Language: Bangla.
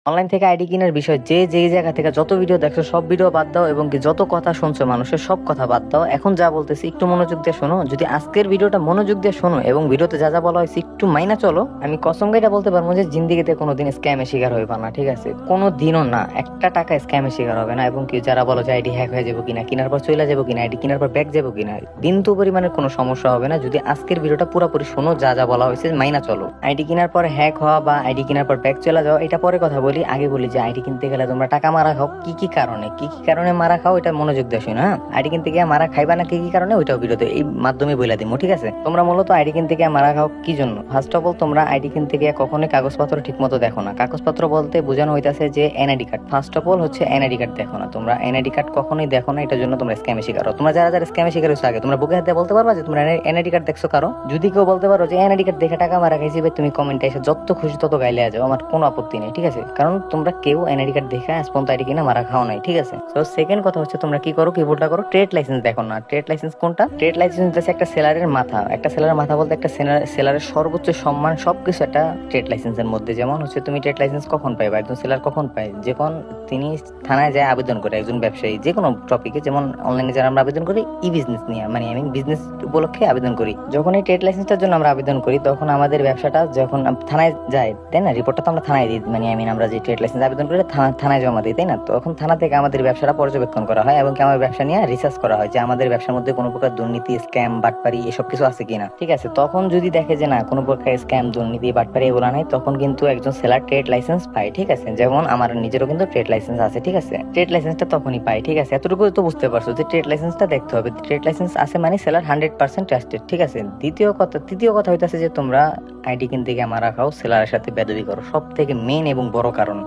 অনলাইন থেকে আইডি কেনার বিষয় যে যেই জায়গা থেকে যত ভিডিও দেখছো সব ভিডিও বাদ দাও এবং কি যত কথা শুনছো মানুষের সব কথা বাদ দাও। এখন যা বলতেছি একটু মনোযোগ দিয়ে শোনো। যদি আজকের ভিডিওটা মনোযোগ দিয়ে শোনো এবং ভিডিওতে যা যা বলা হয়েছে একটু মাইনা চলো, আমি কসম গাইটা বলতে পারবো যে জিন্দিগিতে কোনোদিন স্ক্যামের শিকার হইবা না। ঠিক আছে, কোনো দিনও না, একটা টাকা স্ক্যামের শিকার হবে না। এবং কি যারা বলো যে আইডি হ্যাক হয়ে যাবো কিনা, কেনার পর চলে যাবো কিনা, আইডি কেনার পর ব্যাক যাবো কিনা, বিন্দু পরিমাণের কোনো সমস্যা হবে না যদি আজকের ভিডিওটা পুরোপুরি শোনো, যা যা বলা হয়েছে মাইনা চলো। আইডি কেনার পর হ্যাক হওয়া বা আইডি কেনার পর ব্যাক চলে যাওয়া এটা পরে কথা বলি। আগে বলি যে আইডি কিনতে গেলে তোমরা টাকা মারা খাও, কি কি কারণে মারা খাও এটা মনোযোগ দিয়ে শোনো। হ্যাঁ, আইডি কিনতে গিয়ে মারা খাইবা না কি কি কারণে ওইটাও ভিডিওতে এই মাধ্যমে বলে দিব। ঠিক আছে, তোমরা মূলত আইডি কিনতে গিয়ে মারা খাও কি জন্য? ফার্স্ট অফ অল তোমরা আইডি কিনতে গিয়ে কখনোই কাগজপত্র ঠিক মতো দেখো না। কাগজপত্র বলতে বোঝানো হইতাছে যে NID card. First of all হচ্ছে এনআইডি কার্ড দেখো না, তোমরা এনআইডি কার্ড কখনোই দেখো না। এটার জন্য তোমরা স্ক্যামে শিকার হও। তোমরা যারা যারা স্ক্যামে শিকার হয়েছো আগে তোমরা বুকে হাতে বলতে পারবা যে তোমরা এনআইডি কার্ড দেখছো কারো? যদি কেউ বলতে পারো যে এনআইডি কার্ড দেখে টাকা মারা খাইছি ভাই, তুমি কমেন্টে এসে যত খুশি তত গাইলে যাও, আমার কোনো আপত্তি নেই। ঠিক আছে, কারণ তোমরা কেউ এনআইডি কার্ড দেখে আজ পর্যন্ত আইডি কিনা মারা খাও নাই। ঠিক আছে, তো সেকেন্ড কথা হচ্ছে তোমরা কি করো, কিবোর্ডটা করো ট্রেড লাইসেন্স দেখো না। ট্রেড লাইসেন্স কোনটা? ট্রেড লাইসেন্স হচ্ছে একটা সেলারের মাথা। একটা সেলারের মাথা বলতে একটা সেলারের সর্বোচ্চ সম্মান সবকিছু একটা ট্রেড লাইসেন্সের মধ্যে। যেমন হচ্ছে তুমি ট্রেড লাইসেন্স কখন পাইবা, একজন সেলার কখন পায়? যখন তিনি থানায় যায় আবেদন করে, একজন ব্যবসায়ী যে কোনো টপিকে, যেমন অনলাইনে যারা আমরা আবেদন করি ই বিজনেস নিয়ে, মানে আমি বিজনেস উপলক্ষে আবেদন করি। যখন এই ট্রেড লাইসেন্সটার জন্য আমরা আবেদন করি তখন আমাদের ব্যবসাটা যখন থানায় যায়, তাই না? রিপোর্টটা তো আমরা থানায় দিই, মানে আমরা যে ট্রেড লাইসেন্স আবেদন করি থানায় জমা দিই, তাই না? তখন থানা থেকে আমাদের ব্যবসাটা পর্যবেক্ষণ করা হয় এবং আমার ব্যবসা নিয়ে রিসার্চ করা হয় যে আমাদের ব্যবসার মধ্যে কোনো প্রকার দুর্নীতি, স্ক্যাম, বাটপারি এসব কিছু আছে কিনা। ঠিক আছে, তখন যদি দেখে যে না কোনো প্রকার স্ক্যাম, দুর্নীতি, বাটপারি এগুলো নাই, তখন কিন্তু একজন সেলার ট্রেড লাইসেন্স পায়। ঠিক আছে, যেমন আমার নিজেরও কিন্তু ট্রেড লাইসেন্স আছে। ঠিক আছে, ট্রেড লাইসেন্সটা তখনই পাই। ঠিক আছে, এতটুকু তো বুঝতে পারছো যে ট্রেড লাইসেন্সটা দেখতে হবে। ট্রেড লাইসেন্স আছে মানে সেলার 100% ট্রাস্টেড। ঠিক আছে, তৃতীয় কথা হইতাছে যে তোমরা আইডি কিনতে গিয়ে মারা খাও, সেলারের সাথে বেদবি করো, সব থেকে মেইন এবং বড় কারণ।